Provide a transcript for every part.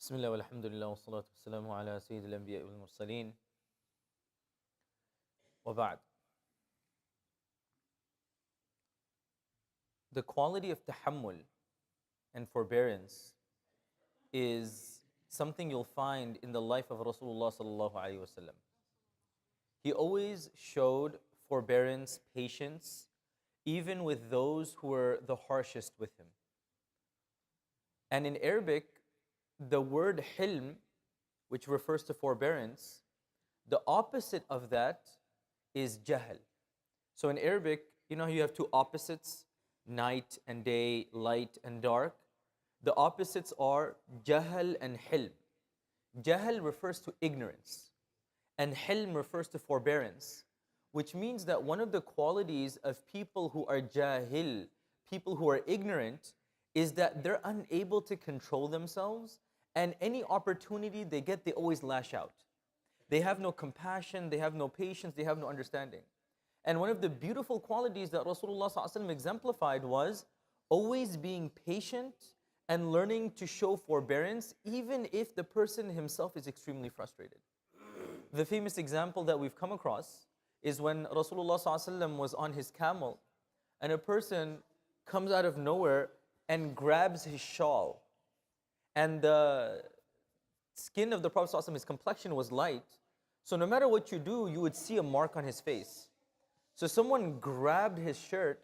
بسم الله والحمد لله والصلاة والسلام على سيد الأنبياء والمرسلين وبعد. The quality of tahammul and forbearance is something you'll find in the life of Rasulullah sallallahu alaihi wasallam. He always showed forbearance, patience, even with those who were the harshest with him. And in Arabic, the word hilm, which refers to forbearance, the opposite of that is jahl. So in Arabic, you know, you have two opposites, night and day, light and dark. The opposites are jahl and hilm. Jahl refers to ignorance, and hilm refers to forbearance, which means that one of the qualities of people who are jahil, people who are ignorant, is that they're unable to control themselves, and any opportunity they get, they always lash out. They have no compassion, they have no patience, they have no understanding. And one of the beautiful qualities that Rasulullah ﷺ exemplified was always being patient and learning to show forbearance, even if the person himself is extremely frustrated. The famous example that we've come across is when Rasulullah ﷺ was on his camel, and a person comes out of nowhere and grabs his shawl. And the skin of the Prophet ﷺ, his complexion was light. So no matter what you do, you would see a mark on his face. So someone grabbed his shirt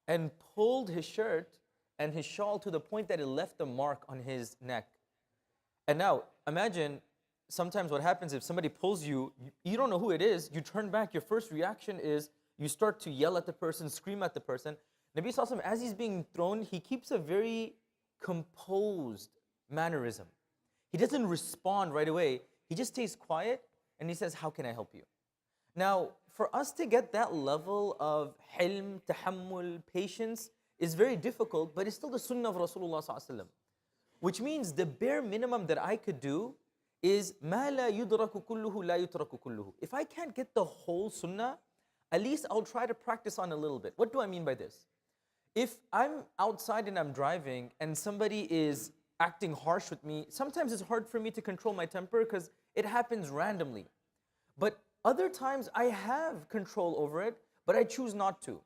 and pulled his shirt and his shawl to the point that it left a mark on his neck. And now, imagine sometimes what happens if somebody pulls you, you don't know who it is, you turn back, your first reaction is you start to yell at the person, scream at the person. Nabi ﷺ, as he's being thrown, he keeps a very composed mannerism. He doesn't respond right away. He just stays quiet and he says, how can I help you? Now, for us to get that level of hilm, tahammul, patience is very difficult, but it's still the sunnah of Rasulullah ﷺ. Which means the bare minimum that I could do is مَا لَا يُدْرَكُ كُلُّهُ لَا يُتْرَكُ كُلُّهُ. If I can't get the whole sunnah, at least I'll try to practice on a little bit. What do I mean by this? If I'm outside and I'm driving and somebody is acting harsh with me, sometimes it's hard for me to control my temper because it happens randomly. But other times I have control over it, but I choose not to.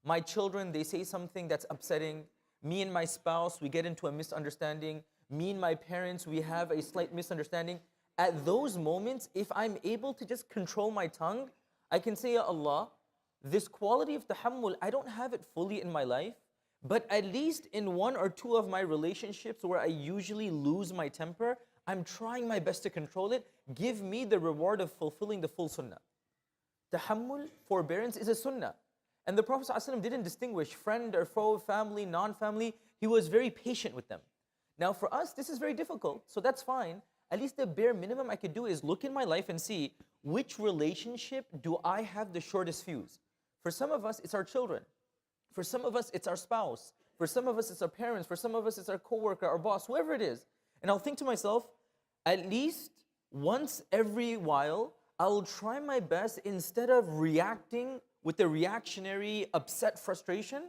My children, they say something that's upsetting. Me and my spouse, we get into a misunderstanding. Me and my parents, we have a slight misunderstanding. At those moments, if I'm able to just control my tongue, I can say, Ya Allah, this quality of tahammul, I don't have it fully in my life, but at least in one or two of my relationships where I usually lose my temper, I'm trying my best to control it. Give me the reward of fulfilling the full sunnah. Tahammul, forbearance, is a sunnah. And the Prophet ﷺ didn't distinguish friend or foe, family, non-family. He was very patient with them. Now for us, this is very difficult, so that's fine. At least the bare minimum I could do is look in my life and see which relationship do I have the shortest fuse. For some of us, it's our children. For some of us, it's our spouse. For some of us, it's our parents. For some of us, it's our coworker, our boss, whoever it is. And I'll think to myself, at least once every while, I'll try my best, instead of reacting with a reactionary, upset frustration,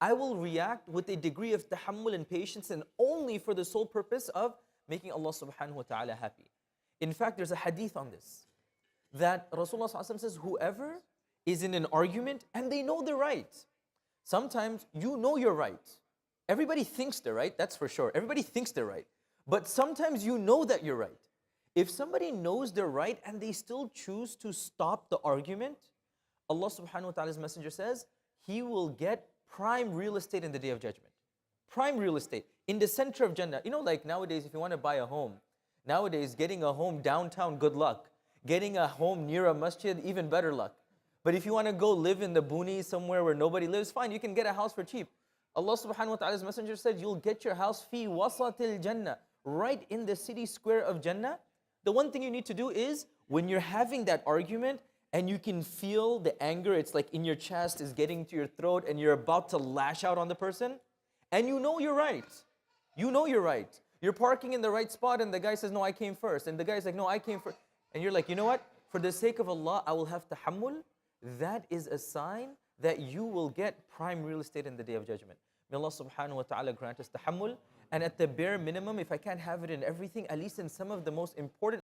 I will react with a degree of tahammul and patience, and only for the sole purpose of making Allah subhanahu wa ta'ala happy. In fact, there's a hadith on this, that Rasulullah ﷺ says, whoever is in an argument and they know they're right. Sometimes you know you're right. Everybody thinks they're right, that's for sure. Everybody thinks they're right. But sometimes you know that you're right. If somebody knows they're right and they still choose to stop the argument, Allah subhanahu wa ta'ala's messenger says, he will get prime real estate in the Day of Judgment. Prime real estate in the center of Jannah. You know, like nowadays, if you want to buy a home, nowadays getting a home downtown, good luck. Getting a home near a masjid, even better luck. But if you want to go live in the boonies somewhere where nobody lives, fine, you can get a house for cheap. Allah subhanahu wa ta'ala's messenger said, you'll get your house fi wasatil Jannah, right in the city square of Jannah. The one thing you need to do is, when you're having that argument and you can feel the anger, it's like in your chest, is getting to your throat, and you're about to lash out on the person, and you know you're right. You know you're right. You're parking in the right spot and the guy says, no, I came first. And the guy's like, no, I came first. And you're like, you know what? For the sake of Allah, I will have tahammul. That is a sign that you will get prime real estate in the Day of Judgment. May Allah subhanahu wa ta'ala grant us tahammul. And at the bare minimum, if I can't have it in everything, at least in some of the most important